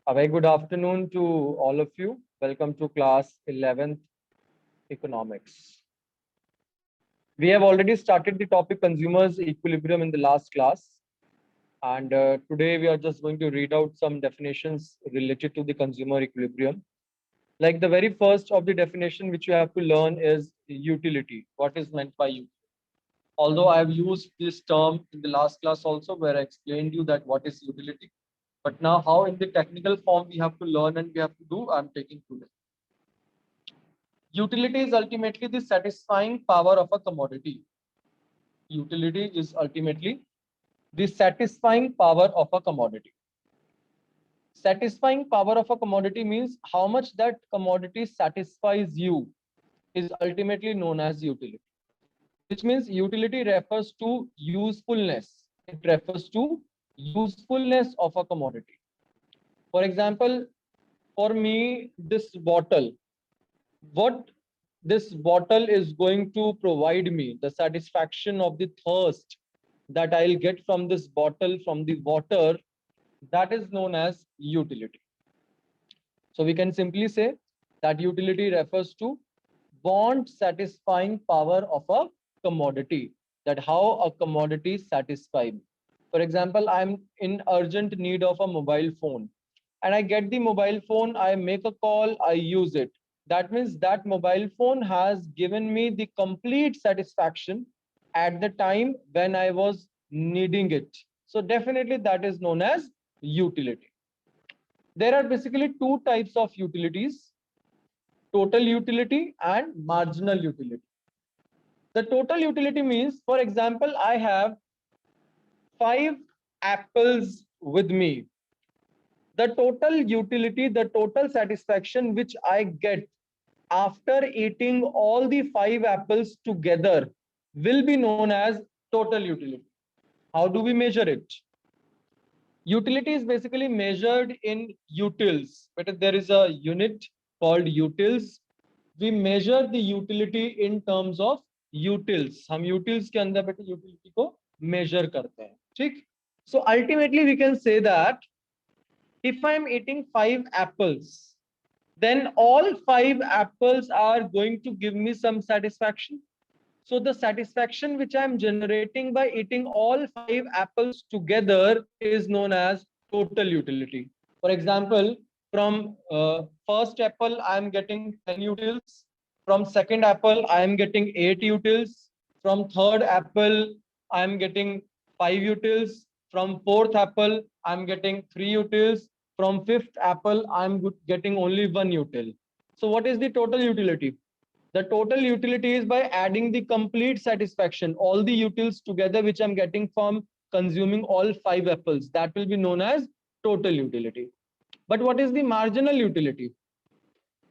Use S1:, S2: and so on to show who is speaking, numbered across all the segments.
S1: A very good afternoon to all of you. Welcome to class 11th Economics. We have already started the topic consumers equilibrium in the last class. And today we are just going to read out some definitions related to the consumer equilibrium. Like the very first of the definition which you have to learn is utility. What is meant by utility? Although I have used this term in the last class also where I explained you that what is utility. But now how in the technical form we have to learn and we have to do, I'm taking today. Utility is ultimately the satisfying power of a commodity. Utility is ultimately the satisfying power of a commodity. Satisfying power of a commodity means how much that commodity satisfies you is ultimately known as utility, which means utility refers to usefulness. It refers to usefulness of a commodity. For example, for me, this bottle, what this bottle is going to provide me, the satisfaction of the thirst that I'll get from this bottle, from the water, that is known as utility. So we can simply say that utility refers to want satisfying power of a commodity, that how a commodity satisfies me. For example, I'm in urgent need of a mobile phone and I get the mobile phone, I make a call, I use it. That means that mobile phone has given me the complete satisfaction at the time when I was needing it. So definitely that is known as utility. There are basically two types of utilities: total utility and marginal utility. The total utility means, for example, I have 5 apples with me. The total utility, the total satisfaction which I get after eating all the 5 apples together will be known as total utility. How do we measure it? Utility is basically measured in utils, but there is a unit called utils. We measure the utility in terms of utils. हम utils के अंदर बेटे utility को measure करते हैं, ठीक? So ultimately we can say that if I'm eating 5 apples, then all 5 apples are going to give me some satisfaction. So the satisfaction which I'm generating by eating all 5 apples together is known as total utility. For example, from first apple, I'm getting 10 utils. From second apple, I'm getting 8 utils. From third apple, I'm getting 5 utils. From fourth apple, I'm getting 3 utils. From fifth apple, I'm getting only 1 util. So what is the total utility? The total utility is by adding the complete satisfaction, all the utils together, which I'm getting from consuming all 5 apples. That will be known as total utility. But what is the marginal utility?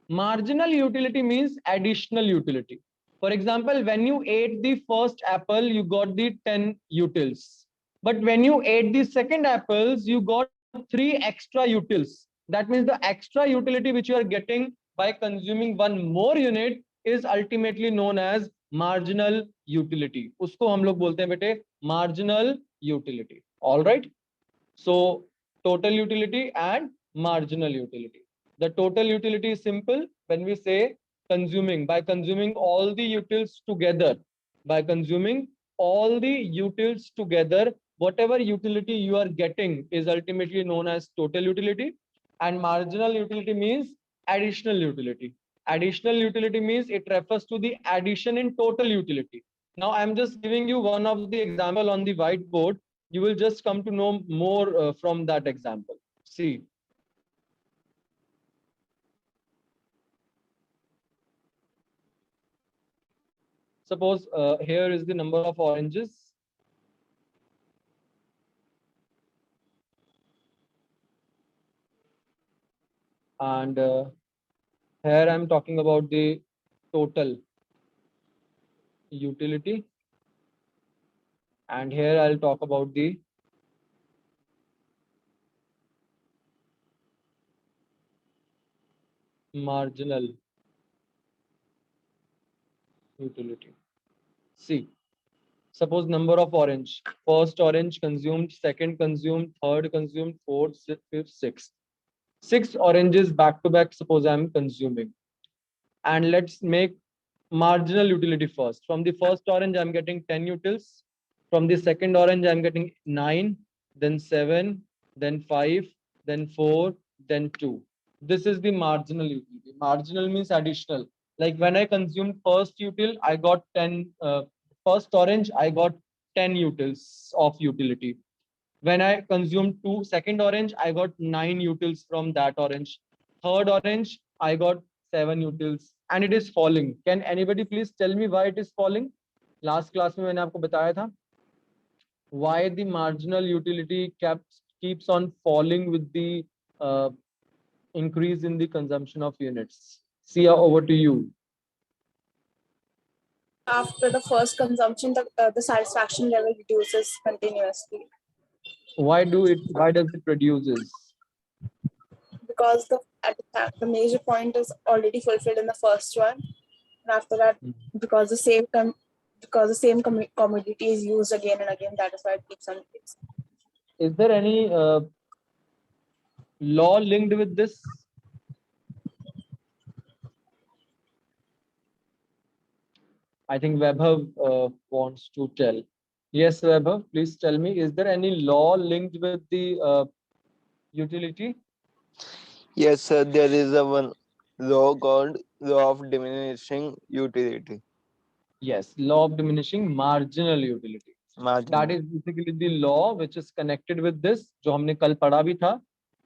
S1: Marginal utility means additional utility. For example, when you ate the first apple, you got the 10 utils. But when you ate the second apples, you got 3 extra utils. That means the extra utility which you are getting by consuming one more unit is ultimately known as marginal utility. उसको हम लोग बोलते हैं बेटे marginal utility. All right. So total utility and marginal utility. The total utility is simple when we say consuming, by consuming all the utils together, by consuming all the utils together, whatever utility you are getting is ultimately known as total utility. And marginal utility means additional utility. Additional utility means it refers to the addition in total utility. Now I'm just giving you one of the example on the whiteboard. You will just come to know more from that example. See. Suppose here is the number of oranges. And here I'm talking about the total utility. And here I'll talk about the marginal utility. See, suppose number of orange. First orange consumed, second consumed, third consumed, fourth, fifth, sixth. 6 oranges back to back, suppose I'm consuming. And let's make marginal utility first. From the first orange, I'm getting 10 utils. From the second orange, I'm getting 9, then 7, then 5, then 4, then 2. This is the marginal utility. Marginal means additional. Like when I consumed first util, I got 10, first orange, I got 10 utils of utility. When I consumed second orange, I got 9 utils from that orange. Third orange, I got 7 utils, and it is falling. Can anybody please tell me why it is falling? Last class में मैंने आपको बताया था. Why the marginal utility keeps on falling with the uh, increase in the consumption of units? Sia, over to you.
S2: After the first consumption, the satisfaction level reduces continuously.
S1: Why does it reduces?
S2: Because the major point is already fulfilled in the first one, and after that, because the same commodity is used again and again, that is why it keeps on increasing.
S1: Is there any law linked with this? I think Vaibhav wants to tell. Yes, Vaibhav, please tell me, is there any law linked with the utility?
S3: Yes, sir, there is a one law called law of diminishing utility.
S1: Yes, law of diminishing marginal utility. That is basically the law which is connected with this, जो हमने कल पढ़ा भी था,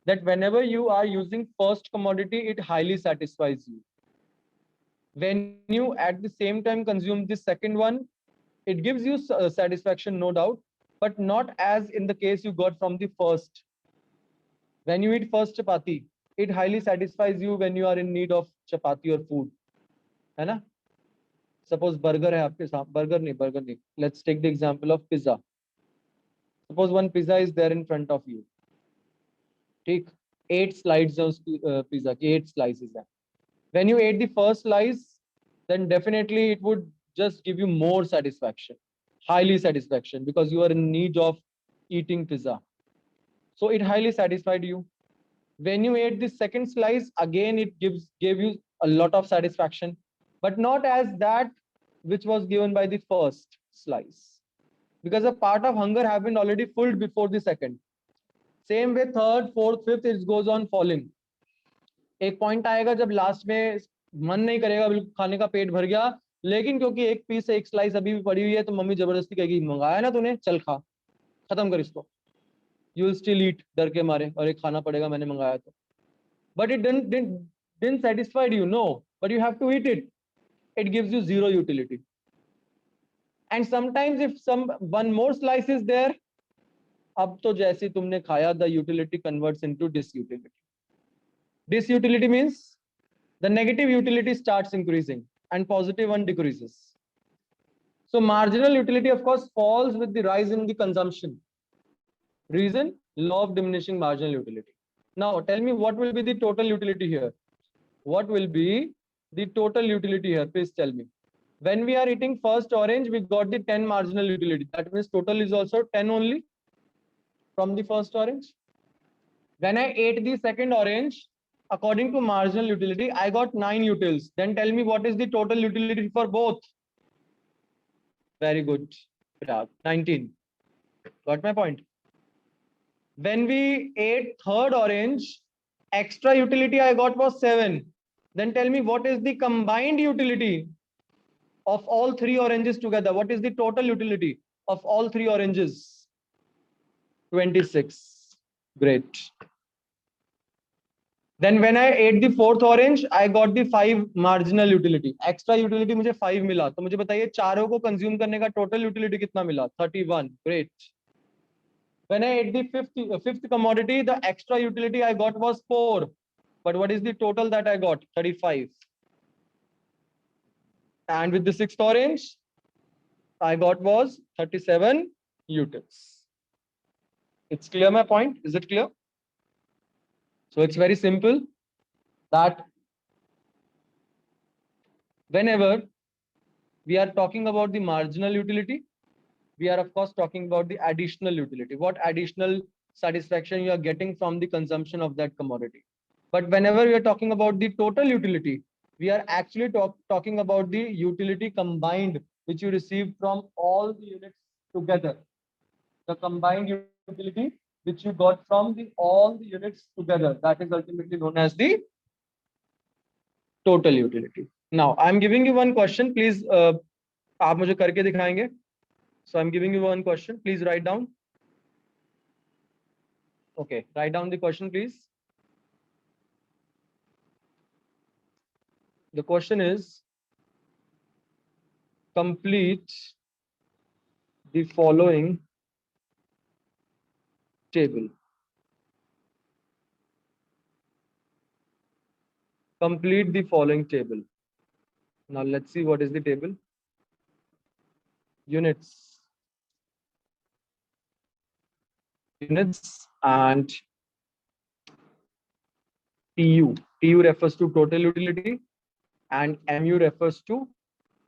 S1: that whenever you are using first commodity, it highly satisfies you. When you at the same time consume the second one, it gives you satisfaction, no doubt, but not as in the case you got from the first. When you eat first chapati, it highly satisfies you when you are in need of chapati or food. है ना? Suppose burger है आपके साथ, burger नहीं. Let's take the example of pizza. Suppose one pizza is there in front of you. ठीक? 8 slices of pizza, 8 slices है. When you ate the first slice, then definitely it would just give you more satisfaction, highly satisfaction, because you are in need of eating pizza. So it highly satisfied you. When you ate the second slice, again it gave you a lot of satisfaction, but not as that which was given by the first slice, because a part of hunger have been already filled before the second. Same way, third, fourth, fifth, it goes on falling. एक point आएगा जब last में मन नहीं करेगा, बिल्कुल खाने का पेट भर गया, लेकिन क्योंकि एक पीस एक स्लाइस अभी भी पड़ी हुई है, तो मम्मी जबरदस्ती कहेगी मंगाया ना तूने, चल खा, खत्म कर इसको. यू विल स्टिल ईट, डर के मारे, और एक खाना पड़ेगा मैंने मंगाया तो. But it didn't satisfied you, no, but you have to eat it. It gives you zero utility. And sometimes if one more slice is there, अब तो जैसे तुमने खाया, the utility converts into disutility. Disutility means the negative utility starts increasing and positive one decreases. So marginal utility, of course, falls with the rise in the consumption. Reason? Law of diminishing marginal utility. Now tell me, what will be the total utility here? What will be the total utility here? Please tell me. When we are eating first orange, we got the 10 marginal utility. That means total is also 10 only from the first orange. When I ate the second orange, according to marginal utility, I got 9 utils. Then tell me, what is the total utility for both? Very good. 19. Got my point? When we ate third orange, extra utility I got was 7. Then tell me, what is the combined utility of all 3 oranges together? What is the total utility of all 3 oranges? 26. Great. Then when I ate the fourth orange, I got the 5 marginal utility. Extra utility मुझे 5 मिला. तो मुझे बताइए चारों को consume करने का total utility कितना मिला? 31. Great. When I ate the fifth commodity, the extra utility I got was 4. But what is the total that I got? 35. And with the sixth orange, I got was 37 utils. It's clear my point? Is it clear? So it's very simple that whenever we are talking about the marginal utility, we are of course talking about the additional utility. What additional satisfaction you are getting from the consumption of that commodity. But whenever we are talking about the total utility, we are actually talking about the utility combined, which you receive from all the units together. The combined utility which you got from all the units together, that is ultimately known as the total utility. Now, I'm giving you one question. Please, आप मुझे करके दिखाएंगे. So I'm giving you one question. Please write down. Okay, write down the question, please. The question is, complete the following table. Complete the following table. Now let's see what is the table. Units. Units and TU. TU refers to total utility and MU refers to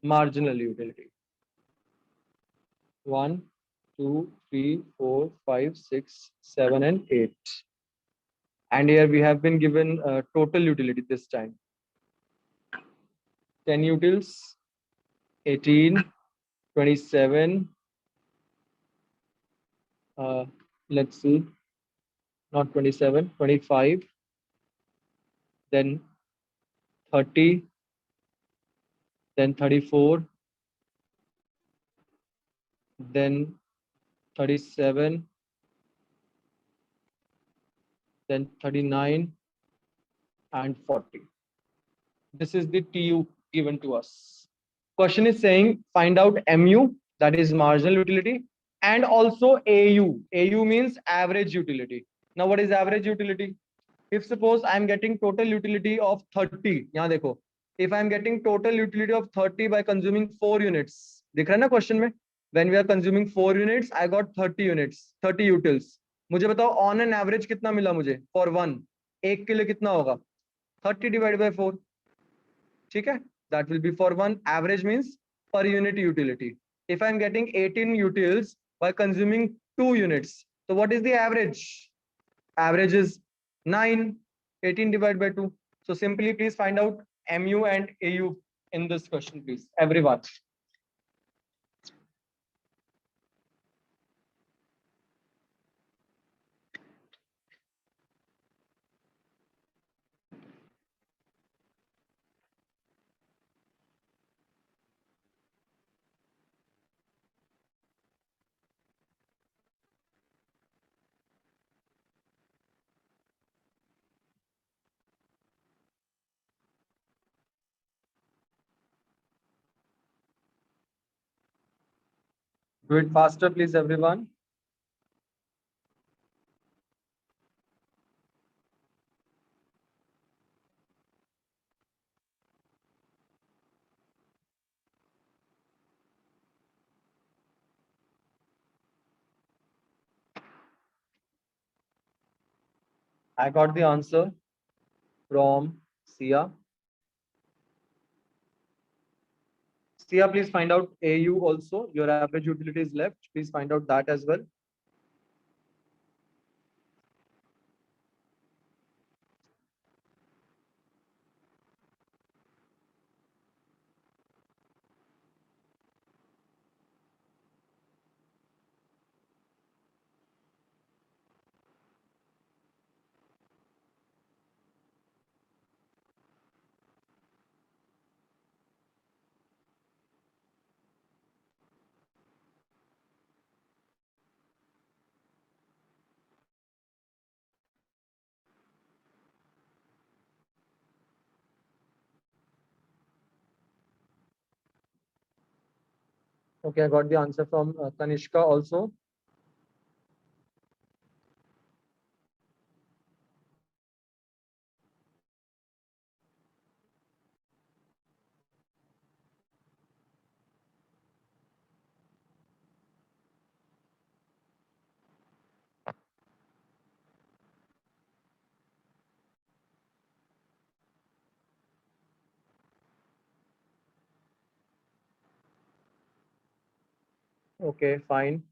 S1: marginal utility. 1, 2, 3, 4, 5, 6, 7, and 8. And here we have been given total utility this time. 10 utils, 18, 27. Let's see, not 27, 25. Then 30. Then 34. Then 37. Then 39 and 40. This is the TU given to us. Question is saying find out MU, that is marginal utility, and also AU. AU means average utility. Now what is average utility? If suppose I am getting total utility of 30, यहाँ देखो, if I am getting total utility of 30 by consuming 4 units, दिख रहा है ना question में? When we are consuming 4 units, I got 30 units, 30 utils. मुझे बताओ on an average कितना मिला मुझे for one? एक के लिए कितना होगा? 30 divided by 4. ठीक है? That will be for one. Average means per unit utility. If I am getting 18 utils by consuming 2 units, so what is the average? Average is 9. 18 divided by 2. So simply please find out MU and AU in this question, please. Everyone. Do it faster, please, everyone. I got the answer from Sia. Sia, please find out AU also. Your average utility is left. Please find out that as well. Okay, I got the answer from Kanishka also. Okay, fine.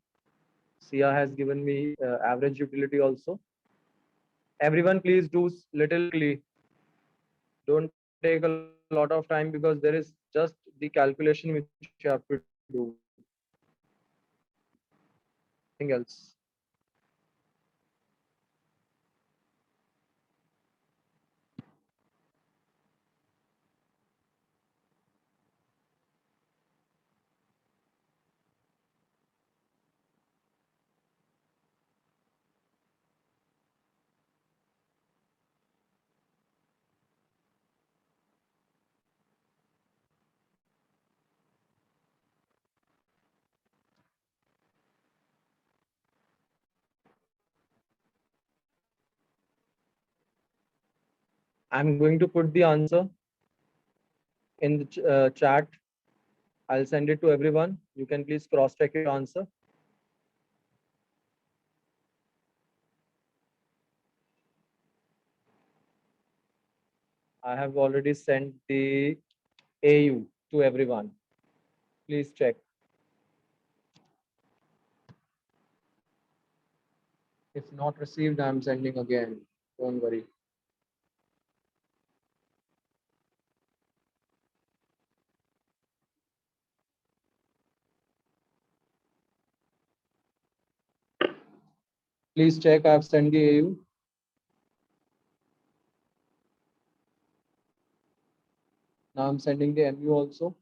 S1: Sia has given me average utility also. Everyone, please do little quickly. Don't take a lot of time because there is just the calculation which you have to do. Nothing else. I'm going to put the answer in the chat. I'll send it to everyone. You can please cross check your answer. I have already sent the AU to everyone. Please check. If not received, I'm sending again. Don't worry. Please check. I've sent the AU. Now I'm sending the MU also.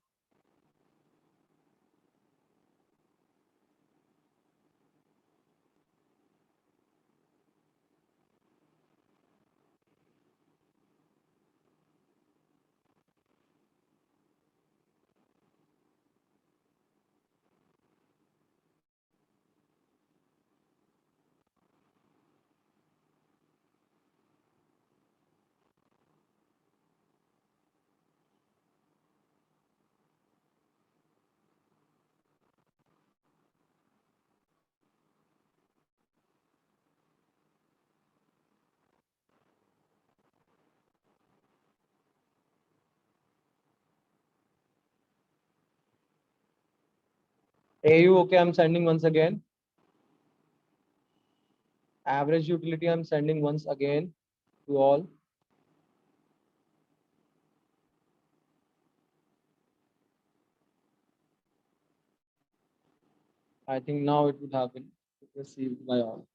S1: AU, okay, I'm sending once again. Average utility, I'm sending once again to all. I think now it would have been received by all.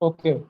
S1: Okay.